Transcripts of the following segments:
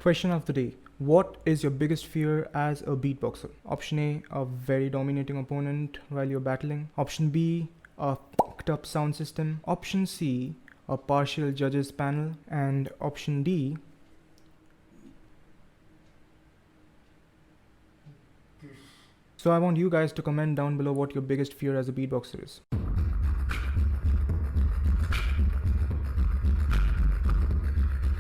Question of the day. What is your biggest fear as a beatboxer? Option A, a very dominating opponent while you're battling. Option B, a fucked up sound system. Option C, a partial judges panel. And option D, so I want you guys to comment down below what your biggest fear as a beatboxer is.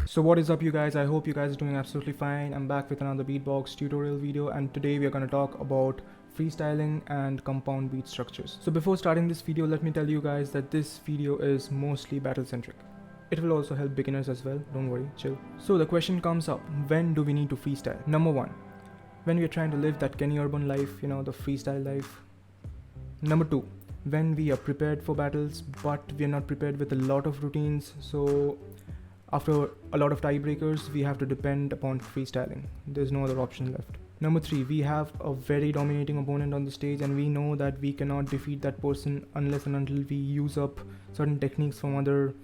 So what is up, you guys? I hope you guys are doing absolutely fine. I'm back with another beatbox tutorial video, and today we are going to talk about freestyling and compound beat structures. So before starting this video, let me tell you guys that this video is mostly battle centric. It will also help beginners as well, don't worry, chill. So the question comes up, when do we need to freestyle? Number one, when we are trying to live that Kenny Urban life, the freestyle life. Number two, when we are prepared for battles but we are not prepared with a lot of routines, so after a lot of tiebreakers, we have to depend upon freestyling. There's no other option left. Number three, we have a very dominating opponent on the stage and we know that we cannot defeat that person unless and until we use up certain techniques from other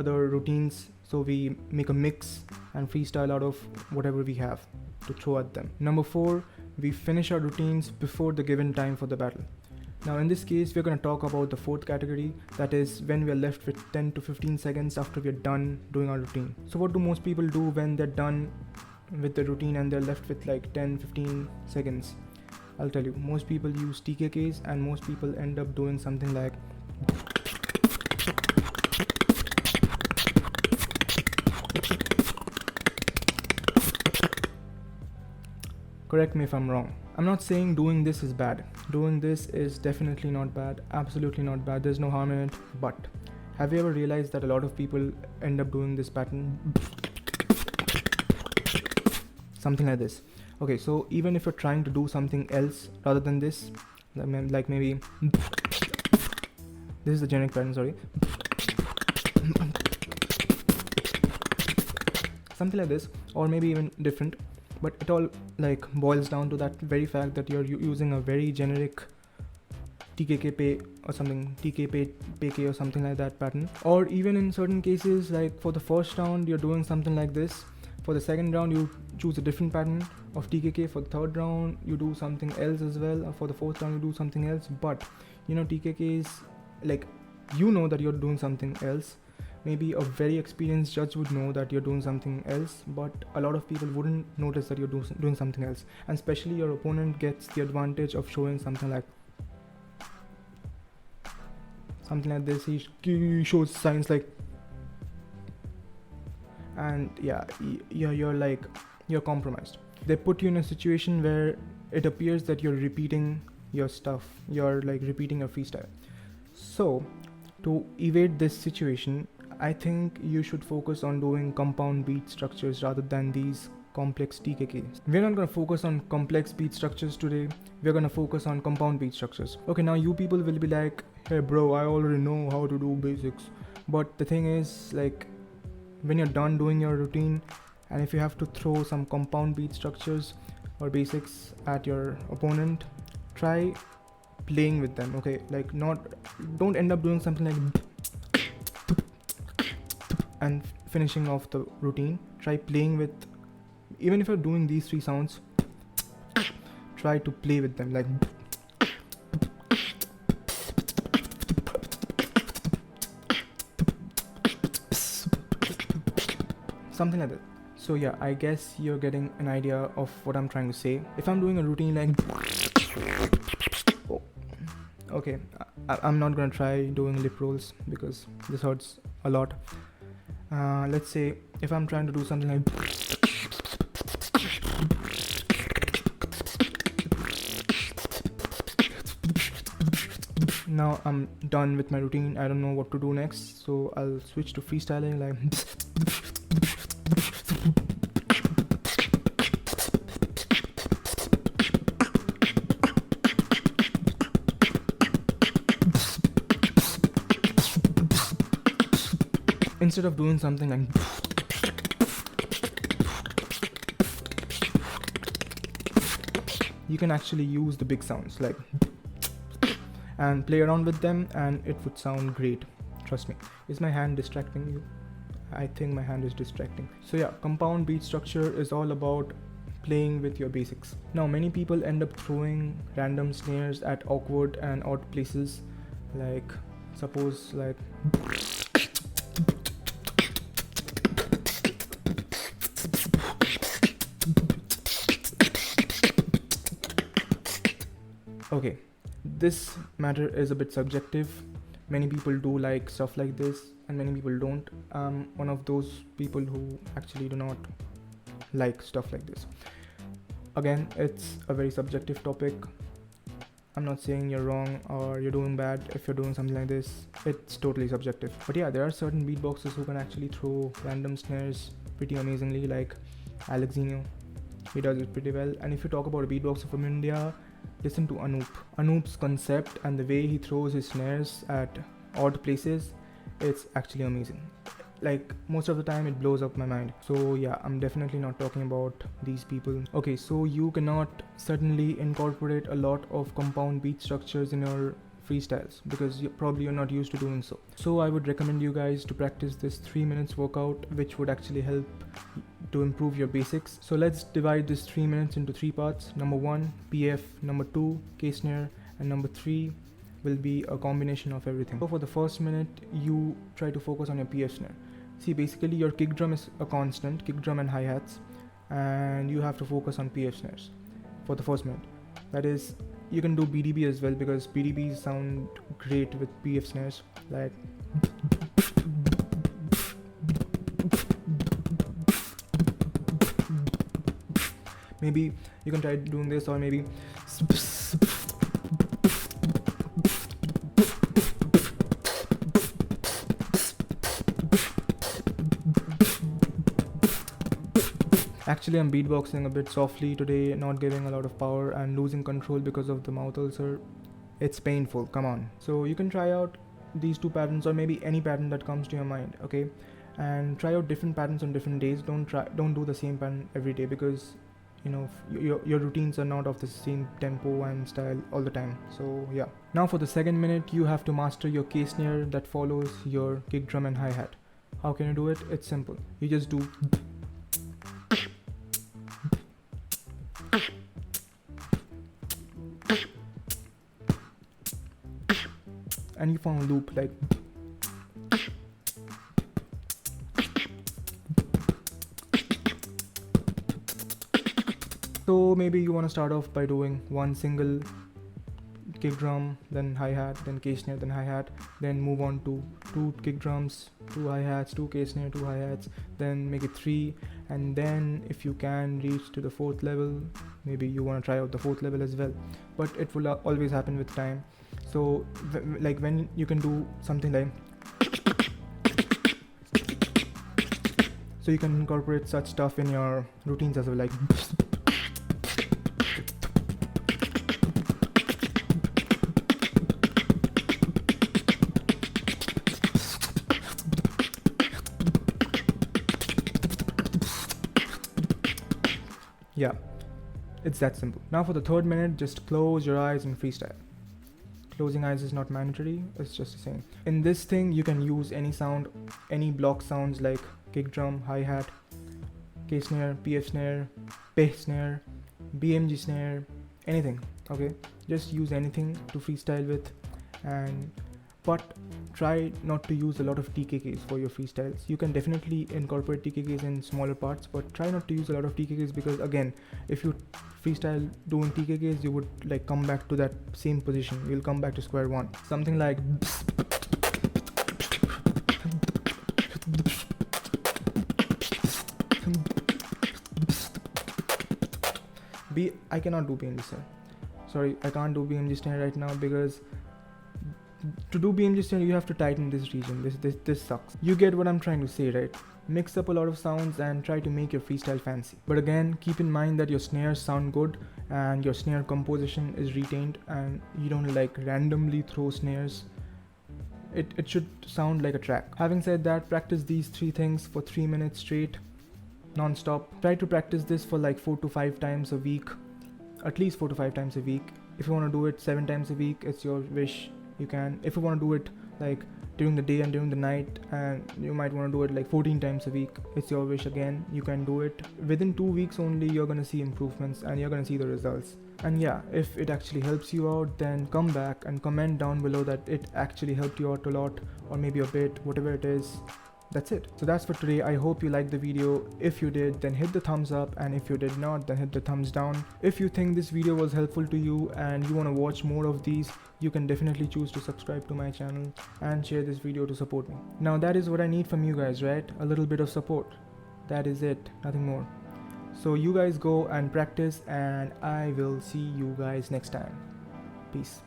routines. So we make a mix and freestyle out of whatever we have to throw at them. Number four, we finish our routines before the given time for the battle. Now in this case, we're going to talk about the fourth category, that is when we are left with 10 to 15 seconds after we are done doing our routine. So what do most people do when they're done with the routine and they're left with like 10-15 seconds? I'll tell you, most people use TKKs and most people end up doing something like correct me if I'm wrong. I'm not saying doing this is bad. Doing this is definitely not bad, absolutely not bad. There's no harm in it. But have you ever realized that a lot of people end up doing this pattern? Something like this. Okay, so even if you're trying to do something else rather than this, like maybe this is the generic pattern, sorry. Something like this, or maybe even different. But it all like boils down to that very fact that you're using a very generic TKK pay or something, TK pay or something like that pattern. Or even in certain cases, like for the first round, you're doing something like this. For the second round, you choose a different pattern of TKK. For the third round, you do something else as well. Or for the fourth round, you do something else. But TKK is like, that you're doing something else. Maybe a very experienced judge would know that you're doing something else, but a lot of people wouldn't notice that you're doing something else. And especially your opponent gets the advantage of showing something like this. He shows signs like, and yeah, you're compromised. They put you in a situation where it appears that you're repeating your stuff. You're like repeating your freestyle. So to evade this situation, I think you should focus on doing compound beat structures rather than these complex TKKs. We're not going to focus on complex beat structures today. We're going to focus on compound beat structures. Okay, now you people will be like, hey bro, I already know how to do basics. But the thing is, like, when you're done doing your routine and if you have to throw some compound beat structures or basics at your opponent, try playing with them. Okay, like don't end up doing something like and finishing off the routine. Try playing with, even if you're doing these three sounds, try to play with them, like something like that. So yeah, I guess you're getting an idea of what I'm trying to say. If I'm doing a routine like okay, I'm not gonna try doing lip rolls because this hurts a lot. Let's say if I'm trying to do something like now I'm done with my routine. I don't know what to do next, so I'll switch to freestyling like instead of doing something like you can actually use the big sounds like and play around with them and it would sound great. Trust me. Is my hand distracting you? I think my hand is distracting. So yeah, compound beat structure is all about playing with your basics. Now many people end up throwing random snares at awkward and odd places, like suppose like okay, this matter is a bit subjective. Many people do like stuff like this and many people don't. I'm one of those people who actually do not like stuff like this. Again, it's a very subjective topic. I'm not saying you're wrong or you're doing bad if you're doing something like this. It's totally subjective. But yeah, there are certain beatboxers who can actually throw random snares pretty amazingly, like Alexino. He does it pretty well. And if you talk about a beatboxer from India, listen to Anoop. Anoop's concept and the way he throws his snares at odd places, it's actually amazing. Like most of the time it blows up my mind. So yeah, I'm definitely not talking about these people. Okay, so you cannot certainly incorporate a lot of compound beat structures in your freestyles because you're not used to doing so. So I would recommend you guys to practice this 3 minutes workout, which would actually help to improve your basics. So let's divide this 3 minutes into 3 parts. Number 1, PF, number 2, K snare, and number 3 will be a combination of everything. So for the first minute, you try to focus on your PF snare. See, basically your kick drum is a constant, kick drum and hi-hats, and you have to focus on PF snares for the first minute. That is, you can do BDB as well because BDBs sound great with PF snares, like maybe you can try doing this, or maybe actually I'm beatboxing a bit softly today, not giving a lot of power and losing control because of the mouth ulcer. It's painful, come on. So you can try out these 2 patterns or maybe any pattern that comes to your mind, okay? And try out different patterns on different days. Don't do the same pattern every day because you know your routines are not of the same tempo and style all the time. So yeah. Now for the second minute, you have to master your K snare that follows your kick drum and hi-hat. How can you do it? It's simple. You just do and you form a loop like so maybe you want to start off by doing one single kick drum, then hi-hat, then K snare, then hi-hat, then move on to 2 kick drums, 2 hi-hats, 2 K snare, 2 hi-hats, then make it 3, and then if you can reach to the 4th level, maybe you want to try out the 4th level as well, but it will always happen with time. So like when you can do something like, so you can incorporate such stuff in your routines as well, like yeah, it's that simple. Now for the 3rd minute, just close your eyes and freestyle. Closing eyes is not mandatory, it's just the same. In this thing, you can use any sound, any block sounds like kick drum, hi-hat, K snare, PF snare, P snare, BMG snare, anything, okay? Just use anything to freestyle with, but try not to use a lot of TKKs for your freestyles. You can definitely incorporate TKKs in smaller parts, but try not to use a lot of TKKs because again, if you freestyle doing TKKs, you would like come back to that same position. You'll come back to square one. Something like I cannot do BMG snare. Sorry, I can't do BMG snare right now because to do BMG snare you have to tighten this region. This sucks. You get what I'm trying to say, right? Mix up a lot of sounds and try to make your freestyle fancy. But again, keep in mind that your snares sound good and your snare composition is retained and you don't like randomly throw snares. It should sound like a track. Having said that, practice these 3 things for 3 minutes straight, non-stop. Try to practice this for like 4 to 5 times a week, at least 4 to 5 times a week. If you want to do it 7 times a week, it's your wish. You can. If you want to do it like during the day and during the night, and you might want to do it like 14 times a week. It's your wish. Again, you can do it within 2 weeks only. You're gonna see improvements and you're gonna see the results. And yeah, if it actually helps you out, then come back and comment down below that it actually helped you out a lot, or maybe a bit, whatever it is. That's it. So that's for today. I hope you liked the video. If you did, then hit the thumbs up, and if you did not, then hit the thumbs down. If you think this video was helpful to you and you want to watch more of these, you can definitely choose to subscribe to my channel and share this video to support me. Now that is what I need from you guys, right? A little bit of support. That is it, nothing more. So you guys go and practice, and I will see you guys next time. Peace.